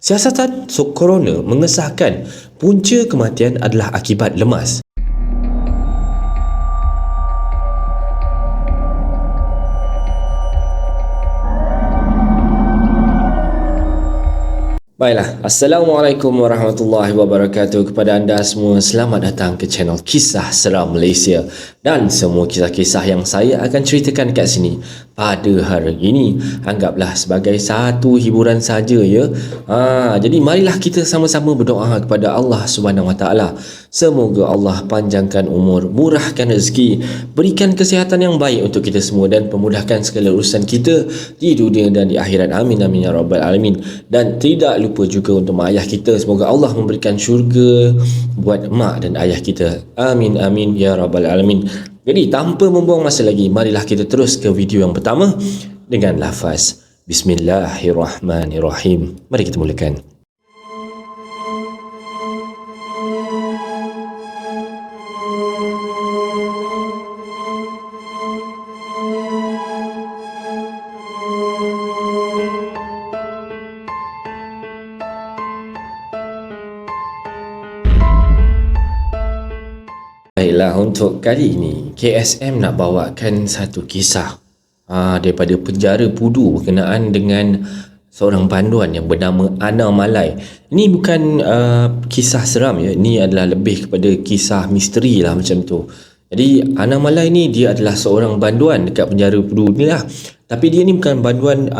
Siasatan corona mengesahkan punca kematian adalah akibat lemas. Baiklah, Assalamualaikum warahmatullahi wabarakatuh kepada anda semua. Selamat datang ke channel Kisah Seram Malaysia. Dan semua kisah-kisah yang saya akan ceritakan kat sini pada hari ini anggaplah sebagai satu hiburan saja ya. Jadi marilah kita sama-sama berdoa kepada Allah Subhanahu Wa Taala. Semoga Allah panjangkan umur, murahkan rezeki, berikan kesihatan yang baik untuk kita semua dan pemudahkan segala urusan kita di dunia dan di akhirat. Amin amin ya rabbal alamin. Dan tidak lupa juga untuk mak ayah kita, semoga Allah memberikan syurga buat mak dan ayah kita. Amin amin ya rabbal alamin. Jadi tanpa membuang masa lagi, marilah kita terus ke video yang pertama dengan lafaz Bismillahirrahmanirrahim. Mari kita mulakan. Baiklah, untuk kali ini KSM nak bawakan satu kisah daripada penjara Pudu berkenaan dengan seorang panduan yang bernama Ana Malai. Ini bukan kisah seram ya, ini adalah lebih kepada kisah misteri lah macam tu. Jadi Ana Malai ni dia adalah seorang banduan dekat penjara Pudu ni lah. Tapi dia ni bukan banduan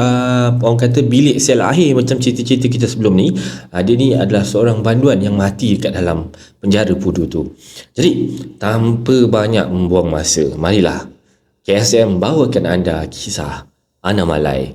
orang kata bilik sel akhir macam cerita-cerita kita sebelum ni. Dia ni adalah seorang banduan yang mati dekat dalam penjara Pudu tu. Jadi tanpa banyak membuang masa, marilah KSM bawakan anda kisah Ana Malai.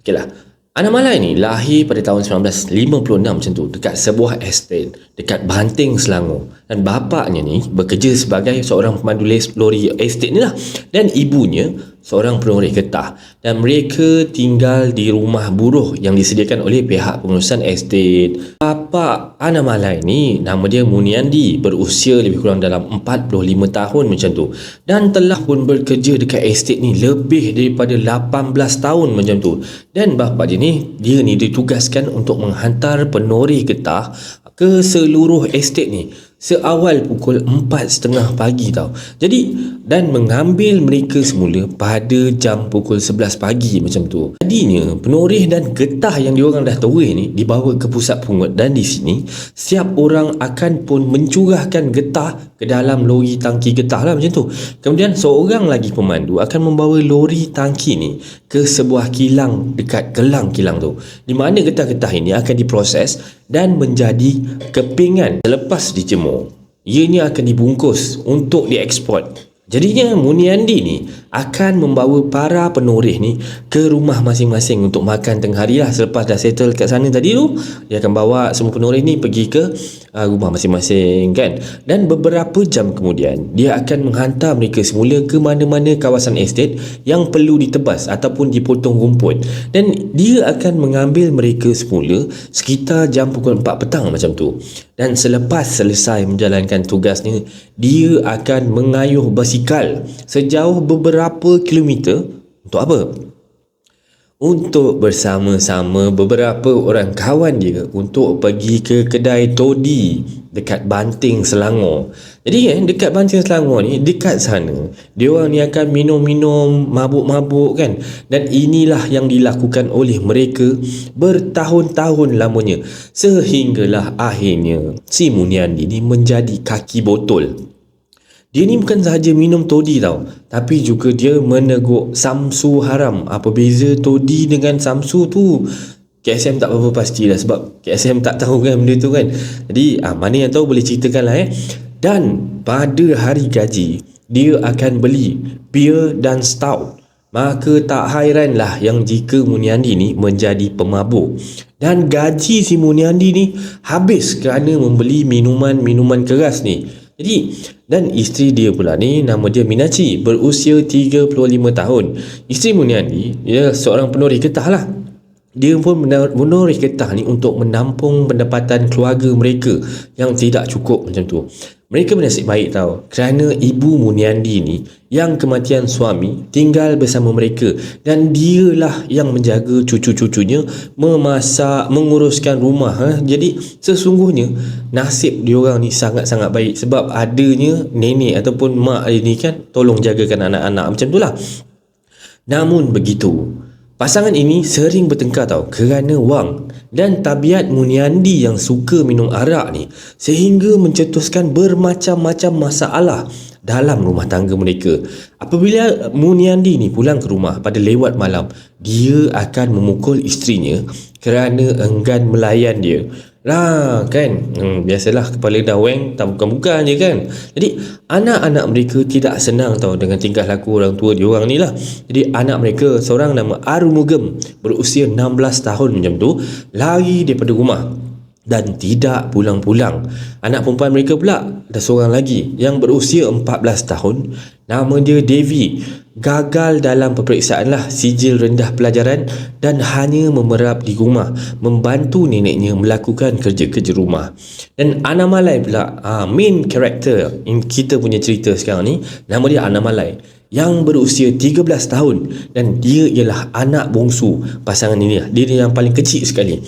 Okeylah. Ana Malai ni lahir pada tahun 1956 macam tu dekat sebuah estate dekat Banting, Selangor. Dan bapaknya ni bekerja sebagai seorang pemandu lori estate ni lah. Dan ibunya seorang penoreh getah. Dan mereka tinggal di rumah buruh yang disediakan oleh pihak pengurusan estate. Bapa Ana Malai ni nama dia Muniandi, berusia lebih kurang dalam 45 tahun macam tu. Dan telah pun bekerja dekat estate ni lebih daripada 18 tahun macam tu. Dan bapa dia ni ditugaskan untuk menghantar penoreh getah ke seluruh estate ni seawal pukul 4.30 pagi tau. Jadi dan mengambil mereka semula pada jam pukul 11 pagi macam tu. Jadinya penoreh dan getah yang diorang dah toreh ni dibawa ke pusat pungut, dan di sini setiap orang akan pun mencurahkan getah ke dalam lori tangki getah lah macam tu. Kemudian seorang lagi pemandu akan membawa lori tangki ni ke sebuah kilang dekat gelang kilang tu, di mana getah-getah ini akan diproses dan menjadi kepingan. Selepas dijemur, ianya akan dibungkus untuk dieksport. Jadinya Muniandi ni akan membawa para penoreh ni ke rumah masing-masing untuk makan tengah hari lah. Selepas dah settle kat sana tadi tu, dia akan bawa semua penoreh ni pergi ke rumah masing-masing kan. Dan beberapa jam kemudian dia akan menghantar mereka semula ke mana-mana kawasan estate yang perlu ditebas ataupun dipotong rumput. Dan dia akan mengambil mereka semula sekitar jam pukul 4 petang macam tu. Dan selepas selesai menjalankan tugasnya, dia akan mengayuh basikal sejauh beberapa kilometer. Untuk apa? Untuk bersama-sama beberapa orang kawan dia untuk pergi ke kedai todi dekat Banting, Selangor. Jadi dekat Banting, Selangor ni, dekat sana diorang ni akan minum-minum, mabuk-mabuk kan. Dan inilah yang dilakukan oleh mereka bertahun-tahun lamanya, sehinggalah akhirnya si Muniandi ni menjadi kaki botol. Dia ni bukan sahaja minum todi tau, tapi juga dia meneguk samsu haram. Apa beza todi dengan samsu tu? KSM tak berapa pastilah, sebab KSM tak tahu kan benda tu kan. Jadi mana yang tahu boleh ceritakan lah. Dan pada hari gaji, dia akan beli beer dan stout. Maka tak hairanlah yang jika Muniandi ni menjadi pemabuk. Dan gaji si Muniandi ni habis kerana membeli minuman-minuman keras ni. Jadi, dan isteri dia pula ni nama dia Minaci, berusia 35 tahun. Isteri Muniandi dia seorang penoreh getah lah. dia pun menoreh getah ni untuk menampung pendapatan keluarga mereka yang tidak cukup macam tu. Mereka bernasib baik tau, kerana ibu Muniandi ni yang kematian suami tinggal bersama mereka, dan dialah yang menjaga cucu-cucunya, memasak, menguruskan rumah. Jadi sesungguhnya nasib diorang ni sangat-sangat baik, sebab adanya nenek ataupun mak dia ni kan tolong jagakan anak-anak macam tu lah. Namun begitu, pasangan ini sering bertengkar tau kerana wang dan tabiat Muniandi yang suka minum arak ni, sehingga mencetuskan bermacam-macam masalah dalam rumah tangga mereka. Apabila Muniandi ni pulang ke rumah pada lewat malam, dia akan memukul isterinya kerana enggan melayan dia. Lah kan, biasalah kepala dah weng tak bukan-bukan je kan. Jadi anak-anak mereka tidak senang tau dengan tingkah laku orang tua diorang ni lah. Jadi anak mereka seorang nama Arumugam berusia 16 tahun macam tu, lari daripada rumah dan tidak pulang-pulang. Anak perempuan mereka pula ada seorang lagi yang berusia 14 tahun, nama dia Devi, gagal dalam peperiksaan lah sijil rendah pelajaran dan hanya memerap di rumah membantu neneknya melakukan kerja-kerja rumah. Dan Anamalai pula, main character kita punya cerita sekarang ni, nama dia Anamalai yang berusia 13 tahun, dan dia ialah anak bongsu pasangan ini. Dia yang paling kecil sekali,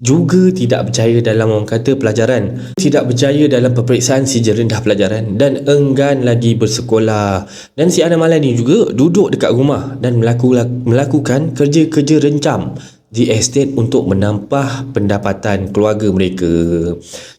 juga tidak berjaya dalam orang kata pelajaran, tidak berjaya dalam peperiksaan sijil rendah pelajaran dan enggan lagi bersekolah. Dan si Anamalai ni juga duduk dekat rumah dan melakukan kerja-kerja rencam di estate untuk menambah pendapatan keluarga mereka.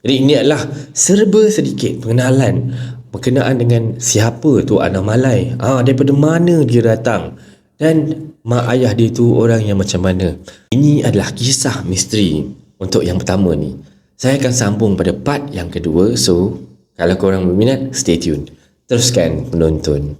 Jadi ini adalah serba sedikit pengenalan berkenaan dengan siapa tu Anamalai, daripada mana dia datang, dan mak ayah dia tu orang yang macam mana. Ini adalah kisah misteri untuk yang pertama ni. Saya akan sambung pada part yang kedua. So, kalau korang berminat, stay tune. Teruskan menonton.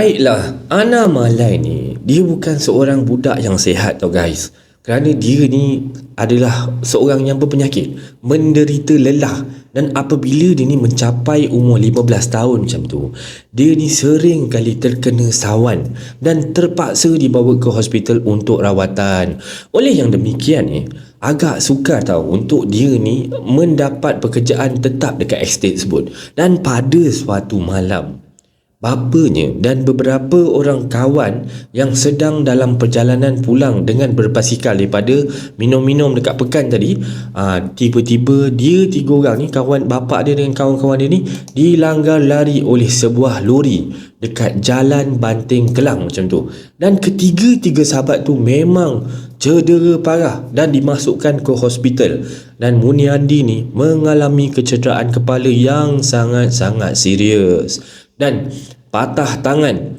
Baiklah, Anamalai ni dia bukan seorang budak yang sihat tau guys. Kerana dia ni adalah seorang yang berpenyakit, menderita lelah, dan apabila dia ni mencapai umur 15 tahun macam tu, dia ni sering kali terkena sawan dan terpaksa dibawa ke hospital untuk rawatan. Oleh yang demikian ni, agak sukar tau untuk dia ni mendapat pekerjaan tetap dekat estate sebut. Dan pada suatu malam, bapanya dan beberapa orang kawan yang sedang dalam perjalanan pulang dengan berbasikal daripada minum-minum dekat pekan tadi, tiba-tiba dia tiga orang ni, kawan bapa dia dengan kawan-kawan dia ni, dilanggar lari oleh sebuah lori dekat Jalan Banting Kelang macam tu. Dan ketiga-tiga sahabat tu memang cedera parah dan dimasukkan ke hospital. Dan Muniandi ni mengalami kecederaan kepala yang sangat-sangat serius, dan patah tangan,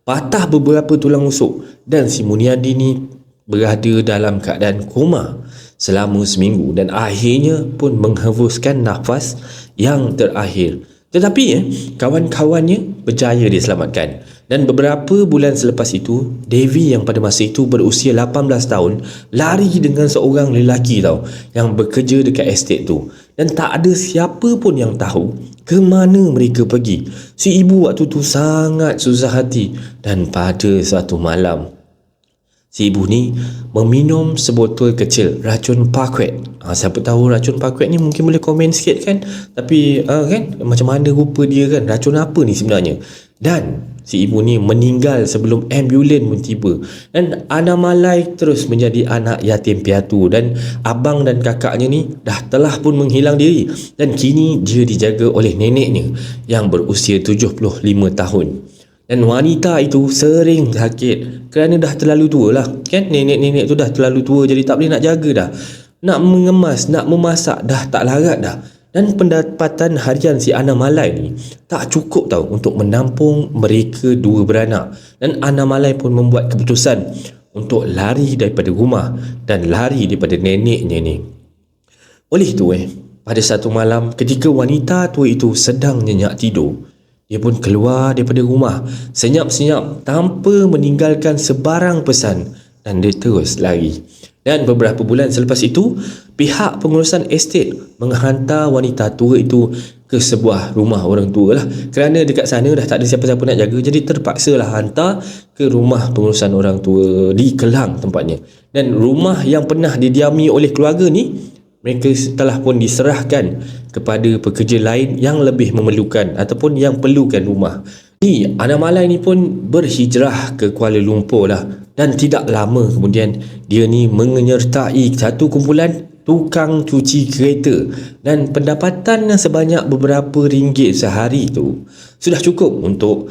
patah beberapa tulang rusuk, dan si Muniandi ni berada dalam keadaan koma selama seminggu dan akhirnya pun menghembuskan nafas yang terakhir. Tetapi kawan-kawannya berjaya diselamatkan. Dan beberapa bulan selepas itu, Devi yang pada masa itu berusia 18 tahun lari dengan seorang lelaki tau yang bekerja dekat estate tu, dan tak ada siapa pun yang tahu ke mana mereka pergi. Si ibu waktu tu sangat susah hati, dan pada suatu malam si ibu ni meminum sebotol kecil racun pakuet. Siapa tahu racun pakuet ni mungkin boleh komen sikit kan. Tapi kan macam mana rupa dia kan, racun apa ni sebenarnya. Dan si ibu ni meninggal sebelum ambulan pun tiba. Dan Anamalai terus menjadi anak yatim piatu, dan abang dan kakaknya ni telah pun menghilang diri, dan kini dia dijaga oleh neneknya yang berusia 75 tahun. Dan wanita itu sering sakit kerana dah terlalu tua lah kan. Nenek-nenek tu dah terlalu tua, jadi tak boleh nak jaga dah. Nak mengemas, nak memasak dah tak larat dah. Dan pendapatan harian si Anamalai ni tak cukup tau untuk menampung mereka dua beranak. Dan Anamalai pun membuat keputusan untuk lari daripada rumah dan lari daripada neneknya ni. Oleh itu pada satu malam ketika wanita tua itu sedang nyenyak tidur, Dia pun keluar daripada rumah senyap-senyap tanpa meninggalkan sebarang pesan dan dia terus lari. Dan beberapa bulan selepas itu, pihak pengurusan estet menghantar wanita tua itu ke sebuah rumah orang tua lah. Kerana dekat sana dah tak ada siapa-siapa nak jaga, jadi terpaksalah hantar ke rumah pengurusan orang tua di Kelang tempatnya. Dan rumah yang pernah didiami oleh keluarga ni, mereka telah pun diserahkan kepada pekerja lain yang lebih memerlukan ataupun yang perlukan rumah. Ni Ana Malai ni pun berhijrah ke Kuala Lumpur lah. Dan tidak lama kemudian dia ni menyertai satu kumpulan tukang cuci kereta, dan pendapatannya sebanyak beberapa ringgit sehari tu sudah cukup untuk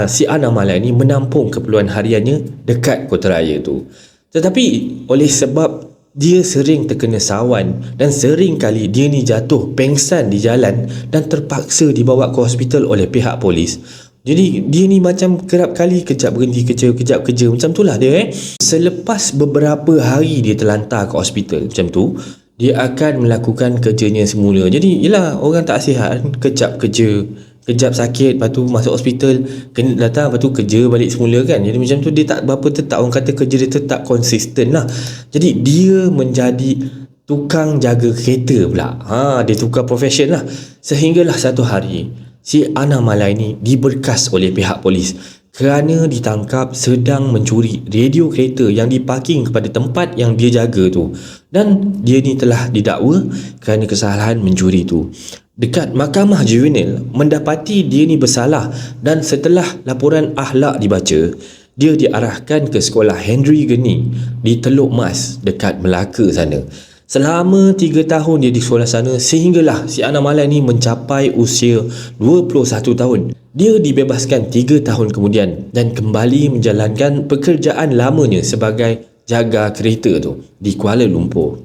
si Ana Malai ni menampung keperluan hariannya dekat Kotaraya tu. Tetapi oleh sebab dia sering terkena sawan dan sering kali dia ni jatuh pengsan di jalan dan terpaksa dibawa ke hospital oleh pihak polis. Jadi dia ni macam kerap kali kejap berhenti kerja, kejap kerja, macam tu lah dia. Selepas beberapa hari dia terlantar ke hospital macam tu, dia akan melakukan kerjanya semula. Jadi yelah, orang tak sihat, kejap kerja, kejap sakit, lepas tu masuk hospital, kena datang, lepas tu kerja balik semula kan. Jadi macam tu dia tak berapa tetap, orang kata kerja dia tetap konsisten lah. Jadi dia menjadi tukang jaga kereta pula. Dia tukar profession lah. Sehinggalah satu hari si Ana Malai ni diberkas oleh pihak polis kerana ditangkap sedang mencuri radio kereta yang diparking kepada tempat yang dia jaga tu, dan dia ni telah didakwa kerana kesalahan mencuri tu. Dekat mahkamah juvenil mendapati dia ni bersalah, dan setelah laporan akhlak dibaca, dia diarahkan ke sekolah Henry Geni di Teluk Mas dekat Melaka sana. Selama 3 tahun dia di sekolah sana sehinggalah si Ana Malai ni mencapai usia 21 tahun. Dia dibebaskan 3 tahun kemudian dan kembali menjalankan pekerjaan lamanya sebagai jaga kereta tu di Kuala Lumpur.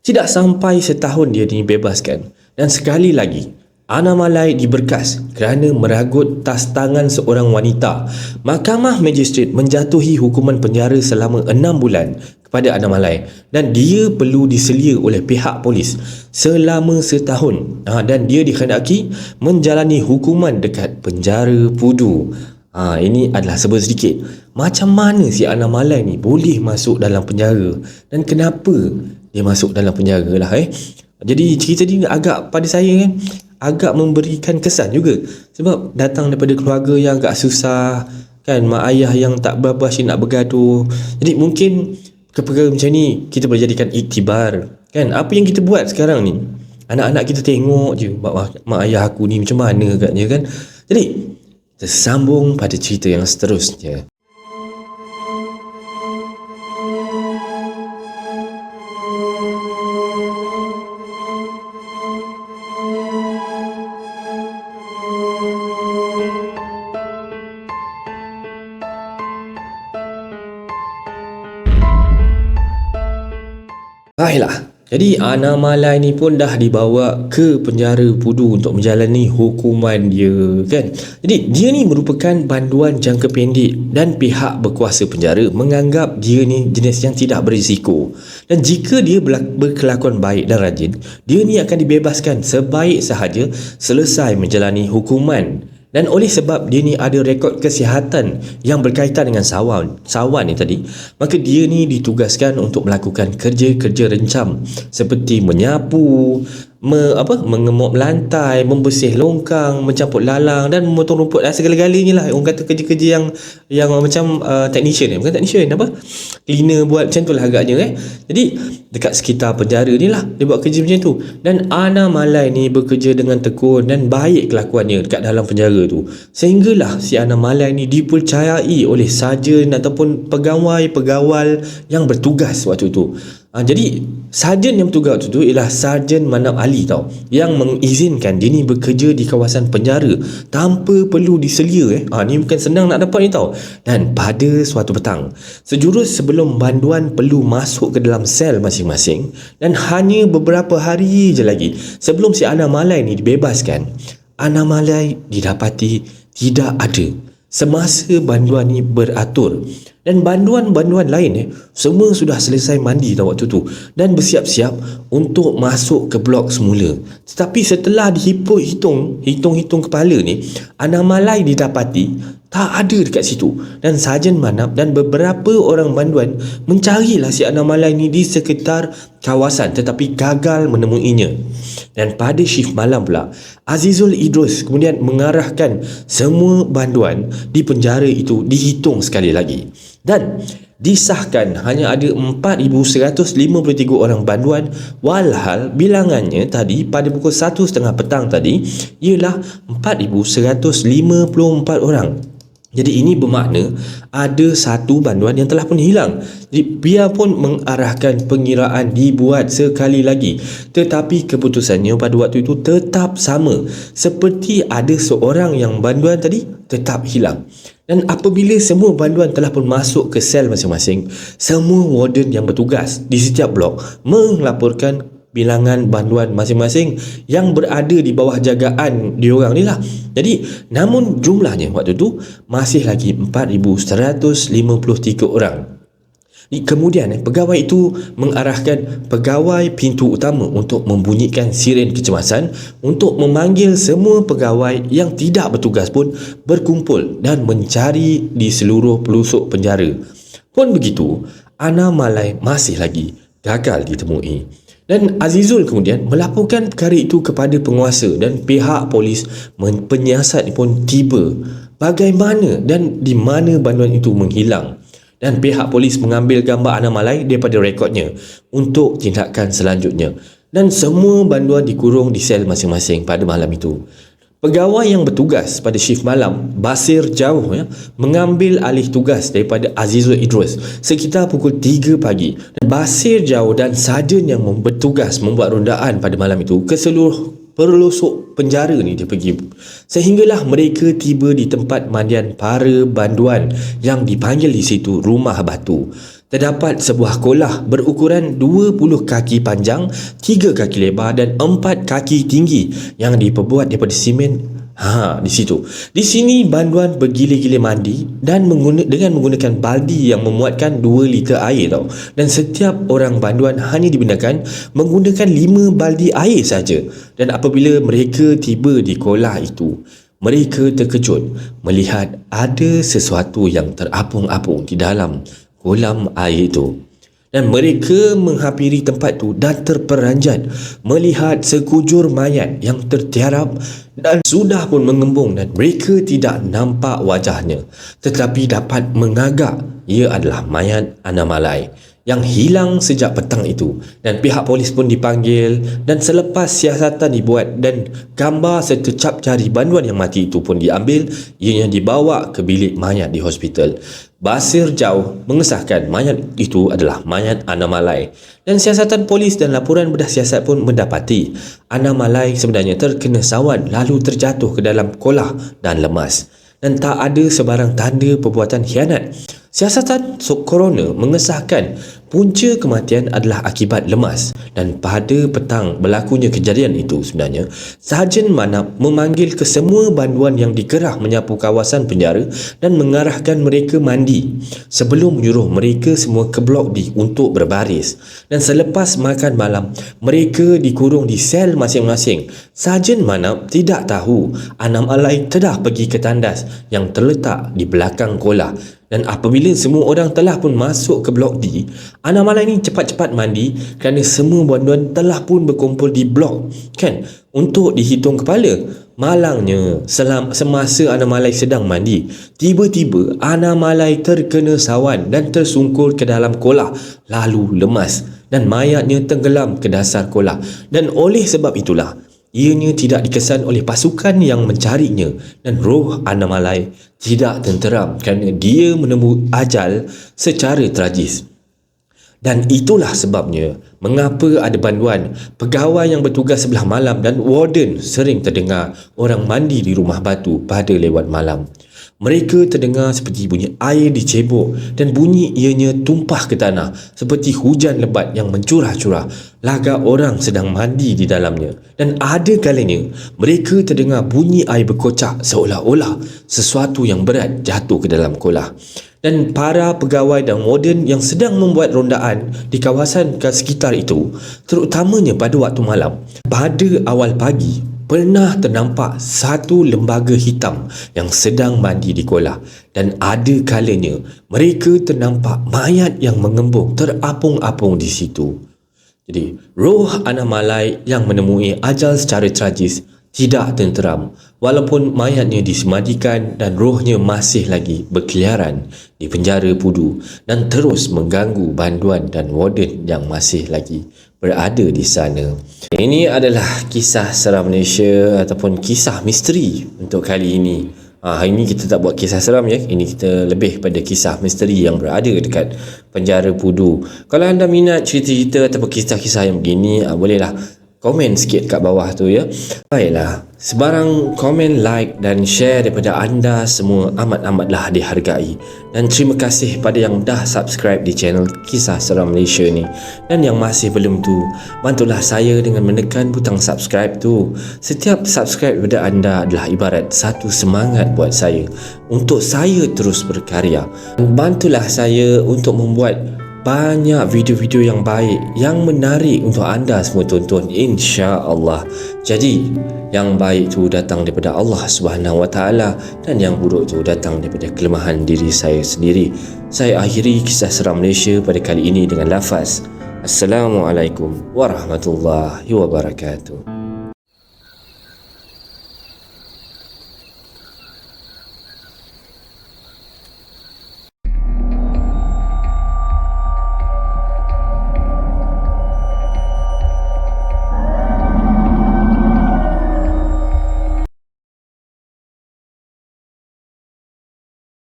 Tidak sampai setahun dia dibebaskan, dan sekali lagi Ana Malai diberkas kerana meragut tas tangan seorang wanita. Mahkamah Magistrate menjatuhi hukuman penjara selama 6 bulan kepada Ana Malai, dan dia perlu diselia oleh pihak polis selama setahun. Dan dia dikhendaki menjalani hukuman dekat penjara Pudu. Ini adalah sebut sedikit macam mana si Ana Malai ni boleh masuk dalam penjara dan kenapa dia masuk dalam penjara lah. Jadi cerita ni agak, pada saya kan, agak memberikan kesan juga, sebab datang daripada keluarga yang agak susah kan, mak ayah yang tak berapa asyik nak bergaduh. Jadi mungkin perkara macam ni kita boleh jadikan iktibar kan. Apa yang kita buat sekarang ni, anak-anak kita tengok je mak ayah aku ni macam mana agaknya kan. Jadi kita sambung pada cerita yang seterusnya. Baiklah, jadi Ana Malai ni pun dah dibawa ke penjara Pudu untuk menjalani hukuman dia kan. Jadi dia ni merupakan banduan jangka pendek dan pihak berkuasa penjara menganggap dia ni jenis yang tidak berisiko. Dan jika dia berkelakuan baik dan rajin, dia ni akan dibebaskan sebaik sahaja selesai menjalani hukuman. Dan oleh sebab dia ni ada rekod kesihatan yang berkaitan dengan sawan ni tadi, maka dia ni ditugaskan untuk melakukan kerja-kerja rencam seperti menyapu, mengemop lantai, membersih longkang, mencampur lalang dan memotong rumput, segala-galanya lah. Orang kata kerja-kerja yang macam technician, bukan technician, cleaner buat macam tu lah agaknya. Jadi dekat sekitar penjara ni lah dia buat kerja macam tu. Dan Ana Malai ni bekerja dengan tekun dan baik kelakuannya dekat dalam penjara tu, sehinggalah si Ana Malai ni dipercayai oleh sarjan ataupun pegawai-pegawal yang bertugas waktu tu. Jadi sarjan yang bertugas waktu tu ialah Sarjan Manap Ali tau, yang mengizinkan dia ni bekerja di kawasan penjara tanpa perlu diselia. Ni bukan senang nak dapat ni tau. Dan pada suatu petang, sejurus sebelum banduan perlu masuk ke dalam sel masing-masing, dan hanya beberapa hari je lagi sebelum si Ana Malai ni dibebaskan, Ana Malai didapati tidak ada semasa banduan ni beratur. Dan banduan-banduan lain semua sudah selesai mandi dah waktu tu dan bersiap-siap untuk masuk ke blok semula. Tetapi setelah hitung kepala ni, Anamalai didapati tak ada dekat situ. Dan Sarjan Manap dan beberapa orang banduan mencarilah si Anamalai ni di sekitar kawasan tetapi gagal menemuinya. Dan pada shift malam pula, Azizul Idrus kemudian mengarahkan semua banduan di penjara itu dihitung sekali lagi. Dan disahkan hanya ada 4,153 orang banduan, walhal bilangannya tadi pada pukul 1.30 petang tadi ialah 4,154 orang. Jadi ini bermakna ada satu banduan yang telah pun hilang. Jadi biarpun mengarahkan pengiraan dibuat sekali lagi, tetapi keputusannya pada waktu itu tetap sama, seperti ada seorang yang banduan tadi tetap hilang. Dan apabila semua banduan telah pun masuk ke sel masing-masing, semua warden yang bertugas di setiap blok melaporkan bilangan banduan masing-masing yang berada di bawah jagaan diorang ni lah. Jadi namun jumlahnya waktu tu masih lagi 4,153 orang. Kemudian pegawai itu mengarahkan pegawai pintu utama untuk membunyikan siren kecemasan untuk memanggil semua pegawai yang tidak bertugas pun berkumpul dan mencari di seluruh pelusuk penjara. Pun begitu, Anamalai masih lagi gagal ditemui. Dan Azizul kemudian melaporkan perkara itu kepada penguasa dan pihak polis penyiasat pun tiba bagaimana dan di mana banduan itu menghilang. Dan pihak polis mengambil gambar Anamalai daripada rekodnya untuk tindakan selanjutnya. Dan semua banduan dikurung di sel masing-masing pada malam itu. Pegawai yang bertugas pada shift malam, Basir Jauh mengambil alih tugas daripada Azizul Idrus sekitar pukul 3 pagi. Dan Basir Jauh dan sarjan yang bertugas membuat rondaan pada malam itu ke seluruh pelosok penjara ni dia pergi, sehinggalah mereka tiba di tempat mandian para banduan yang dipanggil di situ Rumah Batu. Terdapat sebuah kolah berukuran 20 kaki panjang, 3 kaki lebar dan 4 kaki tinggi yang diperbuat daripada simen. Di situ. Di sini banduan bergila-gila mandi dan dengan menggunakan baldi yang memuatkan 2 liter air tau. Dan setiap orang banduan hanya dibenarkan menggunakan 5 baldi air saja. Dan apabila mereka tiba di kolah itu, mereka terkejut melihat ada sesuatu yang terapung-apung di dalam kolam air itu. Dan mereka menghampiri tempat itu dan terperanjat melihat sekujur mayat yang tertiarap dan sudah pun mengembung, dan mereka tidak nampak wajahnya tetapi dapat mengagak ia adalah mayat Anamalai yang hilang sejak petang itu. Dan pihak polis pun dipanggil dan selepas siasatan dibuat dan gambar serta cap jari banduan yang mati itu pun diambil, ianya dibawa ke bilik mayat di hospital. Basir Jauh mengesahkan mayat itu adalah mayat Anamalai. Dan siasatan polis dan laporan bedah siasat pun mendapati Anamalai sebenarnya terkena sawan lalu terjatuh ke dalam kolah dan lemas. Dan tak ada sebarang tanda perbuatan khianat. Siasatan coroner mengesahkan punca kematian adalah akibat lemas. Dan pada petang berlakunya kejadian itu sebenarnya, Sarjan Manap memanggil ke semua banduan yang dikerah menyapu kawasan penjara dan mengarahkan mereka mandi sebelum menyuruh mereka semua ke blok D untuk berbaris. Dan selepas makan malam, mereka dikurung di sel masing-masing. Sarjan Manap tidak tahu Anamalai telah pergi ke tandas yang terletak di belakang kolah. Dan apabila semua orang telah pun masuk ke blok D, Anamalai ni cepat-cepat mandi kerana semua banduan telah pun berkumpul di blok untuk dihitung kepala. Malangnya semasa Anamalai sedang mandi, tiba-tiba Anamalai terkena sawan dan tersungkur ke dalam kolah lalu lemas dan mayatnya tenggelam ke dasar kolah. Dan oleh sebab itulah ianya tidak dikesan oleh pasukan yang mencarinya dan roh Anamalai tidak tenteram kerana dia menemui ajal secara tragis. Dan itulah sebabnya mengapa ada banduan, pegawai yang bertugas sebelah malam dan warden sering terdengar orang mandi di Rumah Batu pada lewat malam. Mereka terdengar seperti bunyi air dicebok dan bunyi ianya tumpah ke tanah seperti hujan lebat yang mencurah-curah, lagak orang sedang mandi di dalamnya. Dan ada kalanya mereka terdengar bunyi air berkocak seolah-olah sesuatu yang berat jatuh ke dalam kolah. dan para pegawai dan warden yang sedang membuat rondaan di kawasan sekitar itu, terutamanya pada waktu malam. Pada awal pagi, pernah ternampak satu lembaga hitam yang sedang mandi di kolah, dan ada kalanya mereka ternampak mayat yang mengembung terapung-apung di situ. Jadi, roh anak malai yang menemui ajal secara tragis tidak tenteram walaupun mayatnya disemadikan dan rohnya masih lagi berkeliaran di penjara Pudu dan terus mengganggu banduan dan warden yang masih lagi berada di sana. Ini adalah kisah seram Malaysia ataupun kisah misteri untuk kali ini. Hari ini kita tak buat kisah seram ya. Ini kita lebih pada kisah misteri yang berada dekat penjara Pudu. Kalau anda minat cerita-cerita ataupun kisah-kisah yang begini, bolehlah komen sikit kat bawah tu ya. Baiklah, sebarang komen, like dan share daripada anda semua amat-amatlah dihargai. Dan terima kasih pada yang dah subscribe di channel Kisah Seram Malaysia ni. Dan yang masih belum tu, bantulah saya dengan menekan butang subscribe tu. Setiap subscribe daripada anda adalah ibarat satu semangat buat saya untuk saya terus berkarya. Bantulah saya untuk membuat banyak video-video yang baik, yang menarik untuk anda semua tonton, insya-Allah. Jadi, yang baik tu datang daripada Allah Subhanahu Wa Taala dan yang buruk tu datang daripada kelemahan diri saya sendiri. Saya akhiri Kisah Seram Malaysia pada kali ini dengan lafaz Assalamualaikum warahmatullahi wabarakatuh.